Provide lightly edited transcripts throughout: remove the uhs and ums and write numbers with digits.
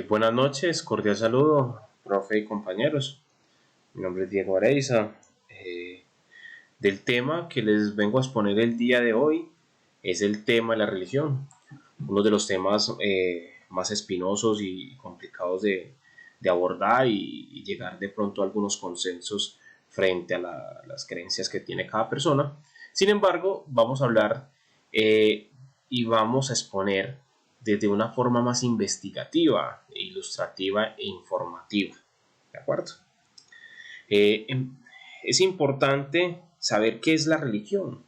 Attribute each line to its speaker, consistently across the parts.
Speaker 1: Buenas noches, cordial saludo, profe y compañeros. Mi nombre es Diego Areiza. Del tema que les vengo a exponer el día de hoy es el tema de la religión, uno de los temas más espinosos y complicados de abordar y llegar de pronto a algunos consensos frente a las creencias que tiene cada persona. Sin embargo, vamos a hablar y vamos a exponer desde una forma más investigativa, ilustrativa e informativa. ¿De acuerdo? Eh, es importante saber qué es la religión.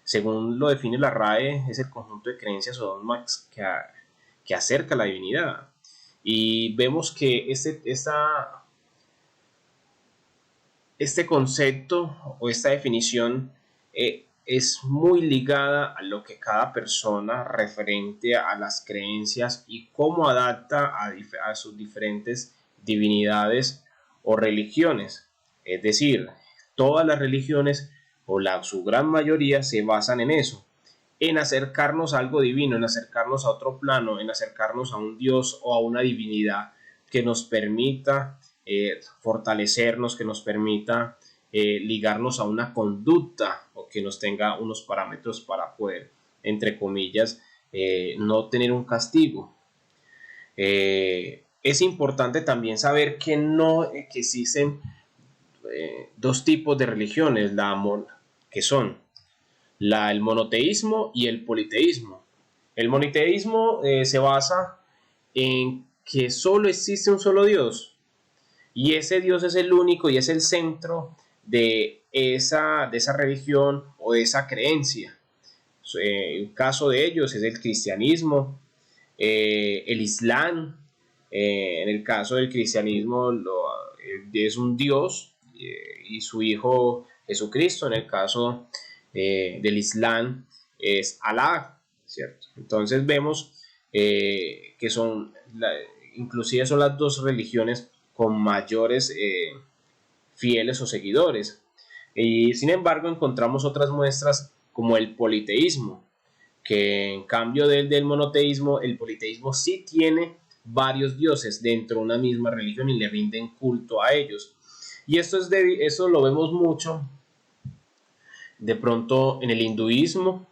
Speaker 1: Según lo define la RAE, es el conjunto de creencias o dogmas que acerca a la divinidad. Y vemos que este concepto o esta definición es muy ligada a lo que cada persona referente a las creencias y cómo adapta a sus diferentes divinidades o religiones. Es decir, todas las religiones o su gran mayoría se basan en eso, en acercarnos a algo divino, en acercarnos a otro plano, en acercarnos a un Dios o a una divinidad que nos permita fortalecernos, que nos permita ligarnos a una conducta o que nos tenga unos parámetros para poder, entre comillas, no tener un castigo. Es importante también saber que que existen dos tipos de religiones, que son el monoteísmo y el politeísmo. El monoteísmo se basa en que solo existe un solo Dios y ese Dios es el único y es el centro de esa religión o de esa creencia. Un caso de ellos es el cristianismo, el islam. En el caso del cristianismo es un Dios y su hijo Jesucristo. En el caso del islam es Alá, ¿cierto? Entonces vemos que inclusive son las dos religiones con mayores fieles o seguidores. Y sin embargo encontramos otras muestras como el politeísmo, que en cambio del monoteísmo, el politeísmo sí tiene varios dioses dentro de una misma religión y le rinden culto a ellos. Y eso lo vemos mucho de pronto en el hinduismo,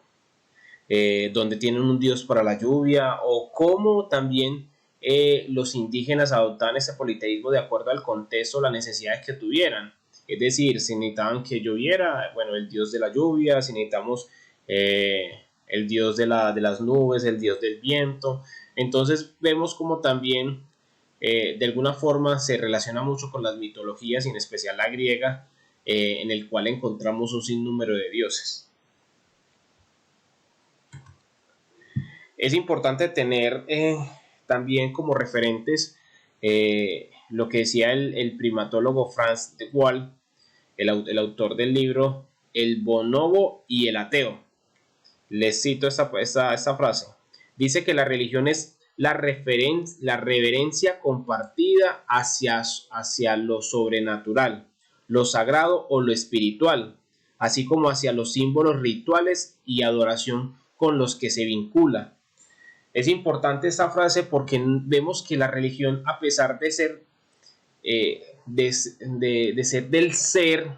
Speaker 1: donde tienen un dios para la lluvia, o cómo también los indígenas adoptaban ese politeísmo de acuerdo al contexto, las necesidades que tuvieran. Es decir, si necesitaban que lloviera, bueno, el dios de la lluvia; si necesitamos el dios de las nubes, el dios del viento. Entonces vemos como también de alguna forma se relaciona mucho con las mitologías y en especial la griega, en el cual encontramos un sinnúmero de dioses. Es importante tener también como referentes lo que decía el primatólogo Franz de Waal, el autor del libro El bonobo y el ateo. Les cito esta frase. Dice que la religión es la reverencia compartida hacia lo sobrenatural, lo sagrado o lo espiritual, así como hacia los símbolos rituales y adoración con los que se vincula. Es importante esta frase porque vemos que la religión, a pesar de ser, de ser del ser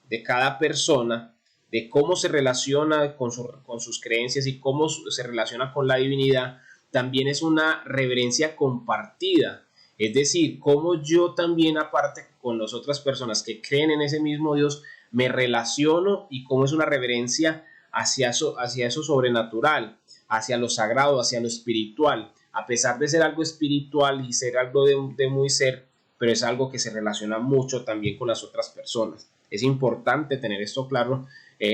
Speaker 1: de cada persona, de cómo se relaciona con sus creencias y cómo se relaciona con la divinidad, también es una reverencia compartida. Es decir, cómo yo también, aparte con las otras personas que creen en ese mismo Dios, me relaciono y cómo es una reverencia hacia eso sobrenatural, hacia lo sagrado, hacia lo espiritual, a pesar de ser algo espiritual y ser algo de muy ser, pero es algo que se relaciona mucho también con las otras personas. Es importante tener esto claro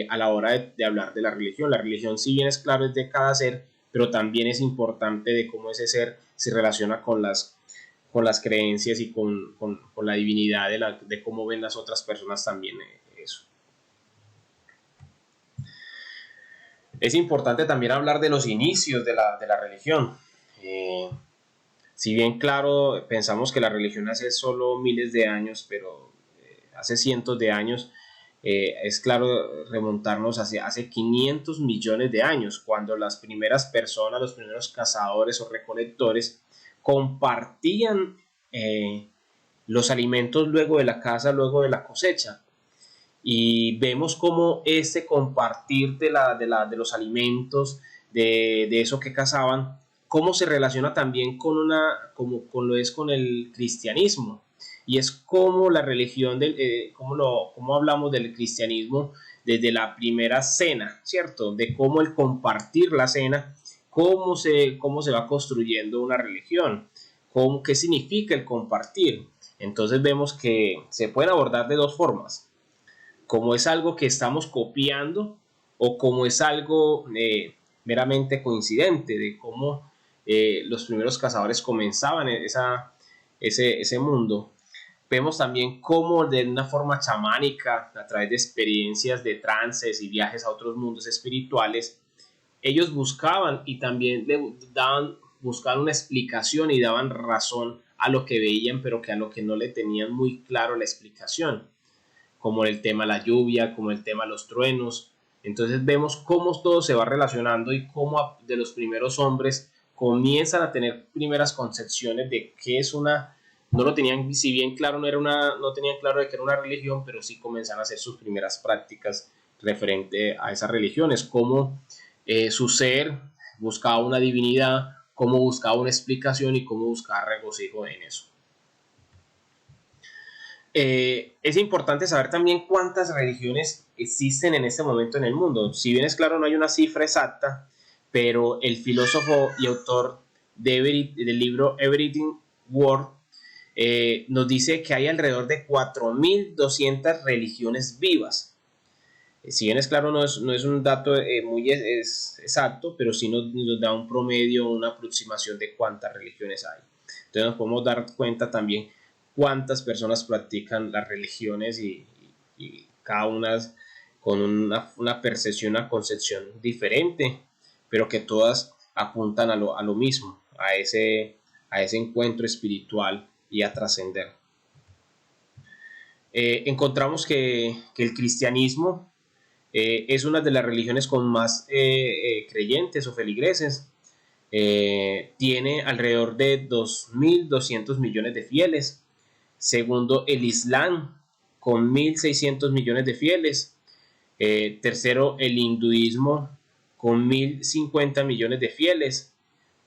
Speaker 1: a la hora de hablar de la religión. La religión, si bien es claro, es de cada ser, pero también es importante de cómo ese ser se relaciona con las creencias y con la divinidad de cómo ven las otras personas también eso. Es importante también hablar de los inicios de la religión. Si bien, claro, pensamos que la religión hace solo miles de años, pero hace cientos de años, es claro remontarnos hacia hace 500 millones de años, cuando las primeras personas, los primeros cazadores o recolectores, compartían los alimentos luego de la caza, luego de la cosecha. Y vemos cómo este compartir de los alimentos, de eso que cazaban, cómo se relaciona también con lo es con el cristianismo. Y es como la religión, cómo hablamos del cristianismo desde la primera cena, ¿cierto? De cómo el compartir la cena, cómo se va construyendo una religión, qué significa el compartir. Entonces vemos que se pueden abordar de dos formas: como es algo que estamos copiando o como es algo meramente coincidente de cómo los primeros cazadores comenzaban ese mundo. Vemos también cómo de una forma chamánica, a través de experiencias de trances y viajes a otros mundos espirituales, ellos buscaban y también buscaban una explicación y daban razón a lo que veían, pero que a lo que no le tenían muy claro la explicación, como el tema de la lluvia, como el tema de los truenos. Entonces vemos cómo todo se va relacionando y cómo de los primeros hombres comienzan a tener primeras concepciones de qué es una, no lo tenían, si bien claro no tenían claro de que era una religión, pero sí comienzan a hacer sus primeras prácticas referente a esas religiones, cómo su ser buscaba una divinidad, cómo buscaba una explicación y cómo buscaba regocijo en eso. Es importante saber también cuántas religiones existen en este momento en el mundo. Si bien es claro, no hay una cifra exacta, pero el filósofo y autor del libro Everything World nos dice que hay alrededor de 4.200 religiones vivas. Si bien es claro, no es un dato muy exacto, pero sí nos da un promedio, una aproximación de cuántas religiones hay. Entonces nos podemos dar cuenta también cuántas personas practican las religiones y cada una con una percepción, una concepción diferente, pero que todas apuntan a lo mismo, a ese encuentro espiritual y a trascender. Encontramos que el cristianismo es una de las religiones con más creyentes o feligreses. Tiene alrededor de 2.200 millones de fieles. Segundo, el Islam, con 1.600 millones de fieles. Tercero, el hinduismo, con 1.050 millones de fieles.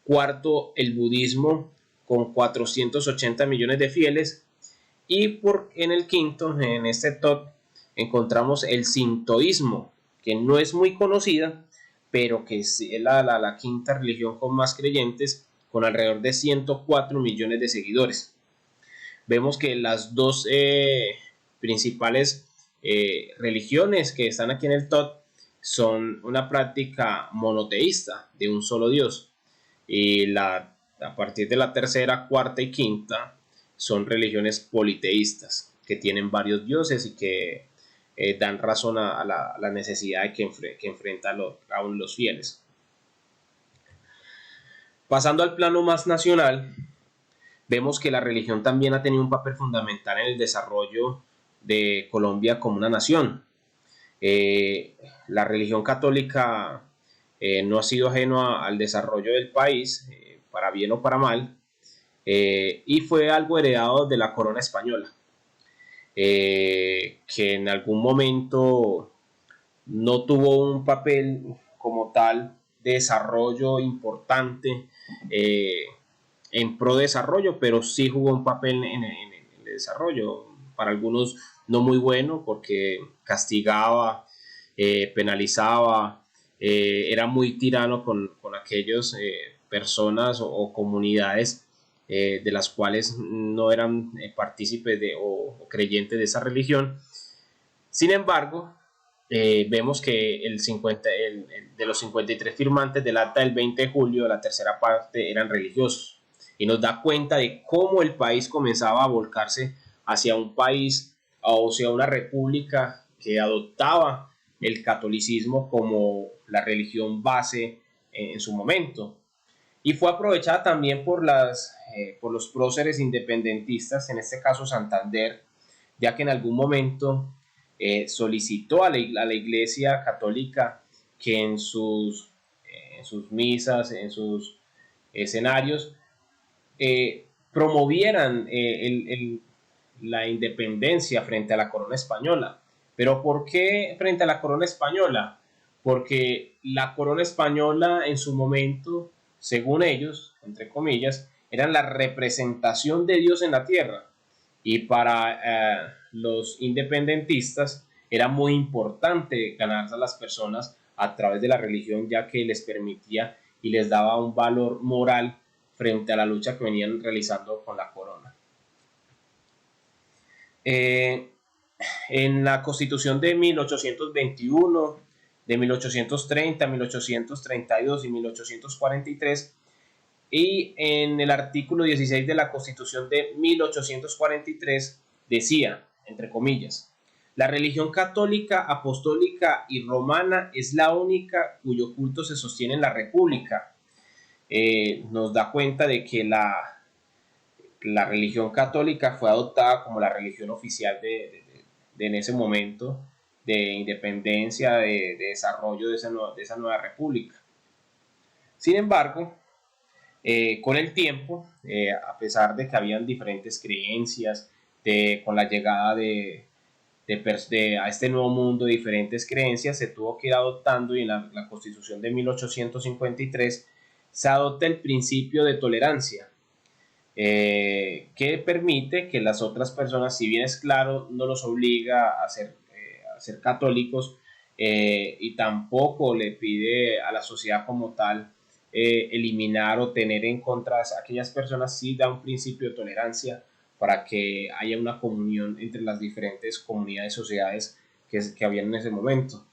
Speaker 1: Cuarto, el budismo, con 480 millones de fieles. Y en el quinto, en este top, encontramos el sintoísmo, que no es muy conocida, pero que es la quinta religión con más creyentes, con alrededor de 104 millones de seguidores. Vemos que las dos principales religiones que están aquí en el top son una práctica monoteísta de un solo Dios, y a partir de la tercera, cuarta y quinta son religiones politeístas que tienen varios dioses y que dan razón a la necesidad que enfrenta aún los fieles. Pasando al plano más nacional, vemos que la religión también ha tenido un papel fundamental en el desarrollo de Colombia como una nación. La religión católica no ha sido ajeno al desarrollo del país, para bien o para mal, y fue algo heredado de la corona española, que en algún momento no tuvo un papel como tal de desarrollo importante en pro desarrollo, pero sí jugó un papel en el desarrollo, para algunos no muy bueno, porque castigaba, penalizaba, era muy tirano con aquellas personas o comunidades de las cuales no eran partícipes o creyentes de esa religión. Sin embargo, vemos que de los 53 firmantes del acta del 20 de julio, la tercera parte eran religiosos, y nos da cuenta de cómo el país comenzaba a volcarse hacia un país o hacia una república que adoptaba el catolicismo como la religión base en su momento. Y fue aprovechada también por los próceres independentistas, en este caso Santander, ya que en algún momento solicitó a la Iglesia Católica que en sus misas, en sus escenarios, promovieran la independencia frente a la corona española. ¿Pero por qué frente a la corona española? Porque la corona española en su momento, según ellos, entre comillas, eran la representación de Dios en la tierra. Y para los independentistas era muy importante ganarse a las personas a través de la religión, ya que les permitía y les daba un valor moral frente a la lucha que venían realizando con la corona. En la Constitución de 1821, de 1830, 1832 y 1843, y en el artículo 16 de la Constitución de 1843 decía, entre comillas, la religión católica, apostólica y romana es la única cuyo culto se sostiene en la República. Nos da cuenta de que la religión católica fue adoptada como la religión oficial en ese momento de independencia, de desarrollo de esa nueva república. Sin embargo, con el tiempo, a pesar de que habían diferentes creencias, con la llegada a este nuevo mundo de diferentes creencias, se tuvo que ir adoptando, y en la Constitución de 1853 se adopta el principio de tolerancia, que permite que las otras personas, si bien es claro, no los obliga a ser católicos, y tampoco le pide a la sociedad como tal eliminar o tener en contra a aquellas personas, sí da un principio de tolerancia para que haya una comunión entre las diferentes comunidades, sociedades que habían en ese momento.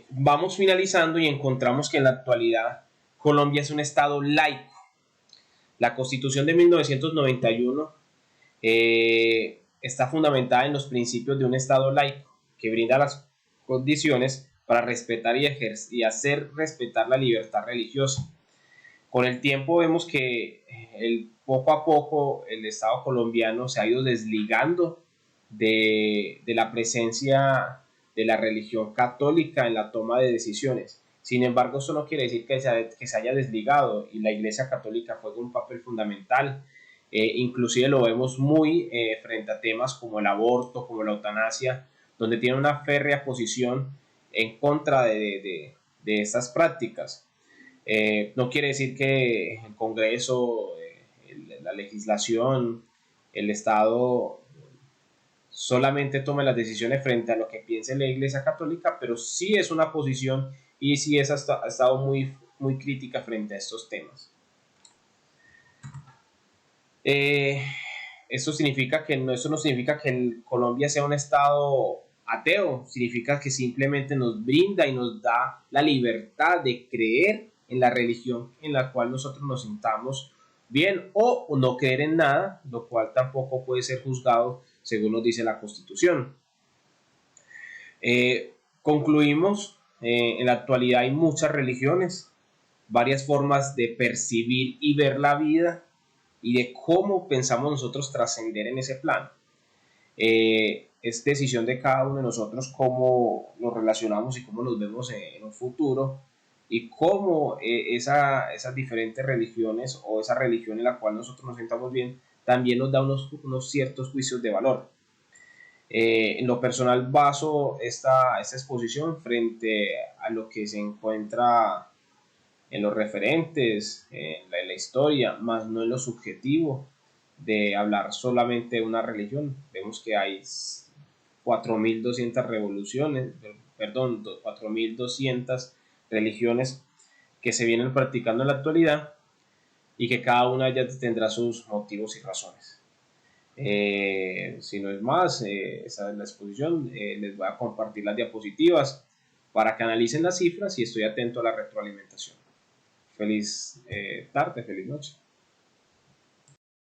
Speaker 1: Vamos finalizando y encontramos que en la actualidad Colombia es un estado laico. La Constitución de 1991 está fundamentada en los principios de un estado laico que brinda las condiciones para respetar y hacer respetar la libertad religiosa. Con el tiempo vemos que poco a poco el Estado colombiano se ha ido desligando de la presencia de la religión católica en la toma de decisiones. Sin embargo, eso no quiere decir que se haya desligado, y la Iglesia Católica juega un papel fundamental. Inclusive lo vemos muy frente a temas como el aborto, como la eutanasia, donde tiene una férrea posición en contra de estas prácticas. No quiere decir que el Congreso, la legislación, el Estado solamente tome las decisiones frente a lo que piense la Iglesia Católica, pero sí es una posición y sí ha estado muy crítica frente a estos temas. Eso no significa que Colombia sea un estado ateo, significa que simplemente nos brinda y nos da la libertad de creer en la religión en la cual nosotros nos sintamos bien, o no creer en nada, lo cual tampoco puede ser juzgado según nos dice la Constitución. Concluimos, en la actualidad hay muchas religiones, varias formas de percibir y ver la vida, y de cómo pensamos nosotros trascender en ese plano. Es decisión de cada uno de nosotros cómo nos relacionamos y cómo nos vemos en un futuro, y cómo esas diferentes religiones, o esa religión en la cual nosotros nos sentamos bien, también nos da unos ciertos juicios de valor. En lo personal baso esta exposición frente a lo que se encuentra en los referentes, en la historia, más no en lo subjetivo de hablar solamente de una religión. Vemos que hay 4.200 4.200 religiones que se vienen practicando en la actualidad, y que cada una de ellas tendrá sus motivos y razones. Si no es más, esa es la exposición. Les voy a compartir las diapositivas para que analicen las cifras, y estoy atento a la retroalimentación. Feliz tarde, feliz noche.